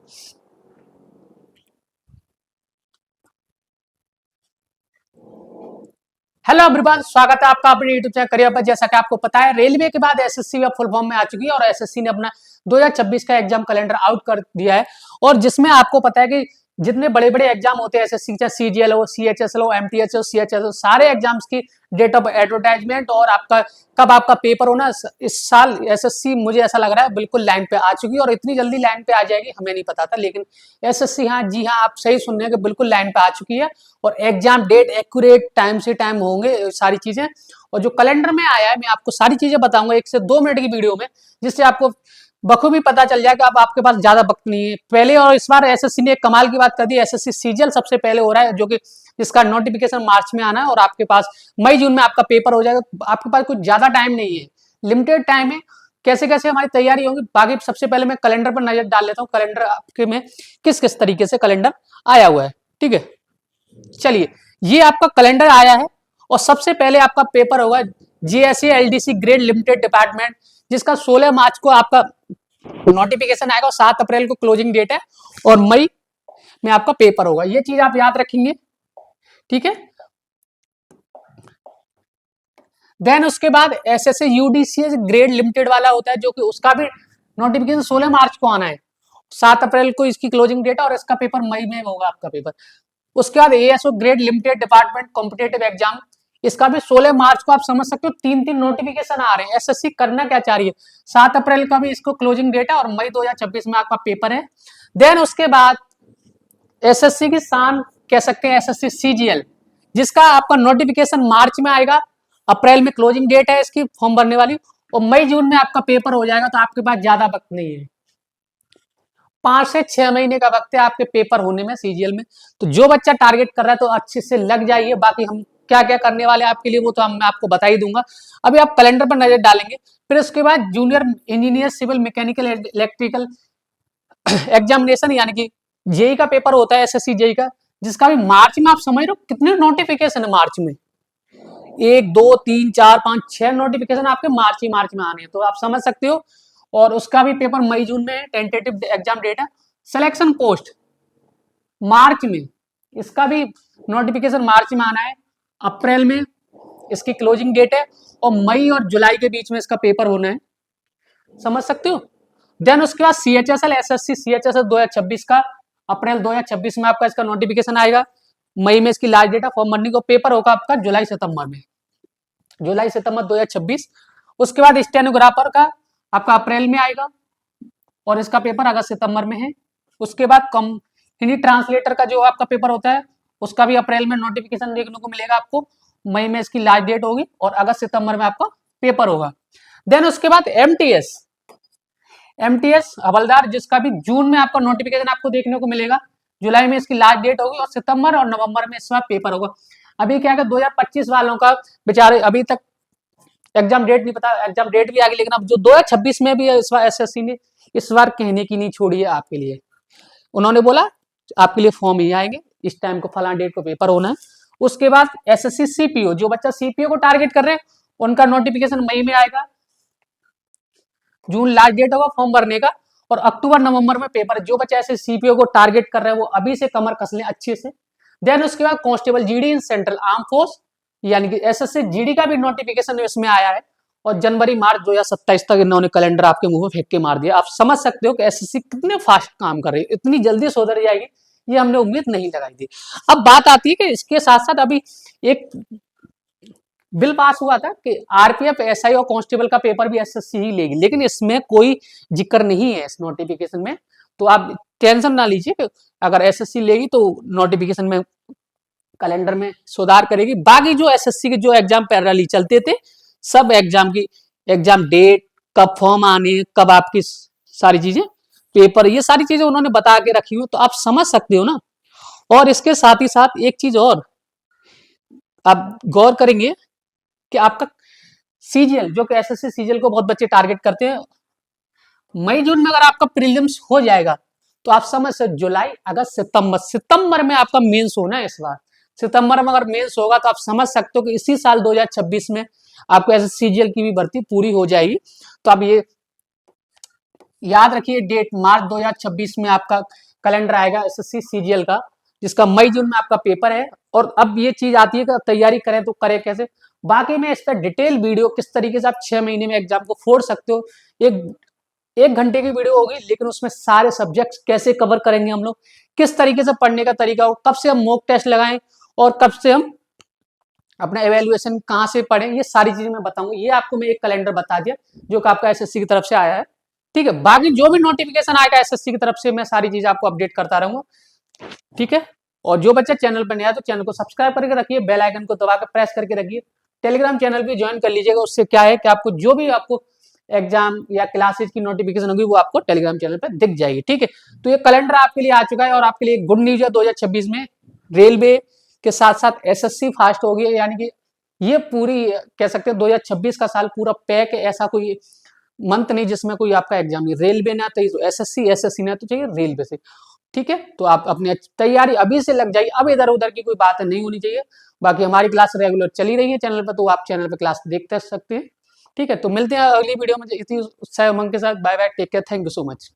Hello everyone, स्वागत है आपका अपने यूट्यूब चैनल करियर पर। जैसा कि आपको पता है, रेलवे के बाद एसएससी अब फुल फॉर्म में आ चुकी है और एसएससी ने अपना 2026 का एग्जाम कैलेंडर आउट कर दिया है। और जिसमें आपको पता है कि जितने बड़े बड़े एग्जाम होते हैं एसएससी, चाहे सीजीएल हो, सीएचएसएल हो, एमटीएस हो, सीएचएस हो, सारे एग्जाम्स की डेट ऑफ एडवर्टाइजमेंट और आपका कब आपका पेपर होना, इस साल एसएससी मुझे ऐसा लग रहा है बिल्कुल लाइन पे आ चुकी है। और इतनी जल्दी लाइन पे आ जाएगी हमें नहीं पता था, लेकिन एसएससी, हाँ जी हाँ, आप सही सुन रहे हैं कि बिल्कुल लाइन पे आ चुकी है। और एग्जाम डेट एक्यूरेट टाइम से टाइम होंगे सारी चीजें। और जो कैलेंडर में आया है, मैं आपको सारी चीजें बताऊंगा 1 से 2 मिनट की वीडियो में, जिससे आपको बखूबी पता चल जाएगा। अब आपके पास ज्यादा वक्त नहीं है पहले। और इस बार एसएससी ने एक कमाल की बात कर दी, एसएससी सीजीएल सबसे पहले हो रहा है, जो कि इसका नोटिफिकेशन मार्च में आना है और आपके पास मई जून में आपका पेपर हो जाएगा। आपके पास कुछ ज्यादा टाइम नहीं है, लिमिटेड टाइम है। कैसे कैसे हमारी तैयारी होगी, बाकी सबसे पहले मैं कैलेंडर पर नजर डाल लेता हूँ, कैलेंडर आपके में किस किस तरीके से कैलेंडर आया हुआ है। ठीक है, चलिए, ये आपका कैलेंडर आया है और सबसे पहले आपका पेपर होगा GSA LDC grade limited department, जिसका 16 मार्च को आपका नोटिफिकेशन आएगा और 7 अप्रैल को क्लोजिंग डेट है और मई में आपका पेपर होगा। ये चीज आप याद रखेंगे, ठीक है। देन उसके बाद एसएससी यूडीसीएस ग्रेड लिमिटेड वाला होता है, जो कि उसका भी नोटिफिकेशन 16 मार्च को आना है, 7 अप्रैल को इसकी क्लोजिंग डेट है और इसका पेपर मई में होगा आपका पेपर। उसके बाद ASO grade limited department competitive exam, इसका भी 16 मार्च को। आप समझ सकते हो 3-3 नोटिफिकेशन आ रहे हैं। एसएससी करना क्या चाह रही है, 7 अप्रैल का भी इसको क्लोजिंग डेट है और मई 2026 में आपका पेपर है। देन उसके बाद एसएससी की शान कह सकते हैं एसएससी सीजीएल, जिसका आपका नोटिफिकेशन मार्च में आएगा, अप्रैल में क्लोजिंग डेट है इसकी फॉर्म भरने वाली और मई जून में आपका पेपर हो जाएगा। तो आपके पास ज्यादा वक्त नहीं है, 5 से 6 महीने का वक्त है आपके पेपर होने में सीजीएल में। तो जो बच्चा टारगेट कर रहा है तो अच्छे से लग जाइए। बाकी हम क्या क्या करने वाले हैं आपके लिए वो तो मैं आपको बता ही दूंगा। अभी आप कैलेंडर पर नजर डालेंगे। फिर उसके बाद junior engineer civil mechanical electrical examination, यानी कि जेई का पेपर होता है एसएससी जेई का, जिसका भी मार्च में। आप समझ रहे हो कितने नोटिफिकेशन है मार्च में, 1 2 3 4 5 6 नोटिफिकेशन आपके मार्च में आने हैं, तो आप समझ सकते हो। और उसका भी पेपर मई जून में टेंटेटिव एग्जाम डेट है। सिलेक्शन पोस्ट मार्च में, इसका भी नोटिफिकेशन मार्च में आना है, अप्रैल में इसकी क्लोजिंग डेट है और मई और जुलाई के बीच में इसका पेपर होना है, समझ सकते हो। देन उसके बाद सीएचएसएल एसएससी सीएचएसएल 2026 का अप्रैल 2026 में आपका इसका नोटिफिकेशन आएगा, मई में इसकी लास्ट डेट है फॉर्म भरने को। पेपर होगा आपका जुलाई सितंबर में, जुलाई सितंबर 2026। उसके बाद स्टेनोग्राफर का आपका अप्रैल में आएगा और इसका पेपर अगस्त सितंबर में है। उसके बाद कम हिंदी ट्रांसलेटर का जो आपका पेपर होता है, उसका भी अप्रैल में नोटिफिकेशन देखने को मिलेगा आपको, मई में इसकी लास्ट डेट होगी और अगस्त सितंबर में आपका पेपर होगा। देन उसके बाद एमटीएस हवलदार, जिसका भी जून में आपका नोटिफिकेशन आपको देखने को मिलेगा, जुलाई में इसकी लास्ट डेट होगी और सितंबर और नवंबर में इसका पेपर होगा। अभी क्या है 2025 वालों का बेचारे अभी तक एग्जाम डेट नहीं पता, एग्जाम डेट भी आ गई, लेकिन अब जो 2026 में भी इस बार एसएससी ने इस बार कहने की नहीं छोड़ी है आपके लिए। उन्होंने बोला आपके लिए फॉर्म ही आएंगे, इस टाइम को फलाना डेट को पेपर होना है। उसके बाद एसएससी सीपीओ, जो बच्चा सीपीओ को टारगेट कर रहे हैं उनका नोटिफिकेशन मई में आएगा, जून लास्ट डेट होगा फॉर्म भरने का और अक्टूबर नवंबर में पेपर। जो बच्चा ऐसे सीपीओ को टारगेट कर रहे हैं वो अभी से कमर कस लें अच्छे से। देन उसके बाद constable GD in central arm force, यानी कि एसएससी जीडी का भी नोटिफिकेशन इसमें आया है और जनवरी मार्च 2027 तक इन्होंने कैलेंडर आपके मुंह में फेंक के मार दिया। आप समझ सकते हो कि एसएससी कितने फास्ट काम कर रही है, इतनी जल्दी सुधर जाएगी ये हमने उम्मीद नहीं लगाई थी। अब बात आती है कि इसके साथ साथ अभी एक बिल पास हुआ था कि आरपीएफ एसआई और कांस्टेबल का पेपर भी एसएससी ही लेगी, लेकिन इसमें कोई जिक्र नहीं है इस नोटिफिकेशन में। तो आप टेंशन ना लीजिए कि अगर एसएससी लेगी तो नोटिफिकेशन में कैलेंडर में सुधार करेगी। बाकी जो एसएससी के जो एग्जाम पैरेलली चलते थे, सब एग्जाम की एग्जाम डेट, कब फॉर्म आने, कब आपकी सारी चीजें पेपर, ये सारी चीजें उन्होंने बता के रखी हुई, तो आप समझ सकते हो ना। और इसके साथ ही साथ एक चीज और आप गौर करेंगे कि आपका सीजीएल, जो कि एसएससी सीजीएल को बहुत बच्चे टारगेट करते हैं, मई जून में अगर आपका प्रीलिम्स हो जाएगा तो आप समझ सकते जुलाई अगस्त सितंबर में आपका मेंस होना है। इस बार सितंबर में अगर मेंस होगा तो आप समझ सकते हो कि इसी साल 2026 में आपको एसएससी सीजीएल की भी भर्ती पूरी हो जाएगी। तो आप ये याद रखिए डेट मार्च 2026 में आपका कैलेंडर आएगा एसएससी सीजीएल का, जिसका मई जून में आपका पेपर है। और अब ये चीज आती है कि तैयारी करें तो करें कैसे। बाकी में इस पर डिटेल वीडियो किस तरीके से आप 6 महीने में एग्जाम को फोड़ सकते हो, एक 1 घंटे की वीडियो होगी, लेकिन उसमें सारे सब्जेक्ट्स कैसे कवर करेंगे हम लोग, किस तरीके से पढ़ने का तरीका हो, कब से हम मॉक टेस्ट लगाएं और कब से हम अपना एवेल्युएशन कहाँ से पढ़ें, ये सारी चीजें मैं बताऊंगा। ये आपको मैं एक कैलेंडर बता दिया जो कि आपका एसएससी की तरफ से आया है। ठीक है, बाकी जो भी नोटिफिकेशन आएगा एसएससी की तरफ से मैं सारी चीजें आपको अपडेट करता रहूंगा। ठीक है, और जो बच्चा चैनल पर नया तो चैनल को सब्सक्राइब करके रखिए, बेल आइकन को दबा कर प्रेस करके रखिए। टेलीग्राम चैनल भी ज्वाइन कर लीजिएगा, उससे क्या है कि आपको जो भी आपको एग्जाम या क्लासेज की नोटिफिकेशन होगी वो आपको टेलीग्राम चैनल पर दिख जाएगी। ठीक है, तो ये कैलेंडर आपके लिए आ चुका है और आपके लिए गुड न्यूज है। 2026 में रेलवे के साथ साथ एसएससी फास्ट हो गई, यानी कि ये पूरी कह सकते हैं 2026 का साल पूरा पैक है। ऐसा कोई मंथ नहीं जिसमें कोई आपका एग्जाम नहीं, रेलवे ना तो एसएससी, एसएससी ना तो चाहिए रेलवे से। ठीक है, तो आप अपनी तैयारी अभी से लग जाइए, अब इधर उधर की कोई बात नहीं होनी चाहिए। बाकी हमारी क्लास रेगुलर चली रही है चैनल पर, तो आप चैनल पर क्लास देखते सकते हैं। ठीक है, तो मिलते हैं अगली वीडियो में इसी उत्साह उमंग के साथ। Bye bye, take care, thank you so much.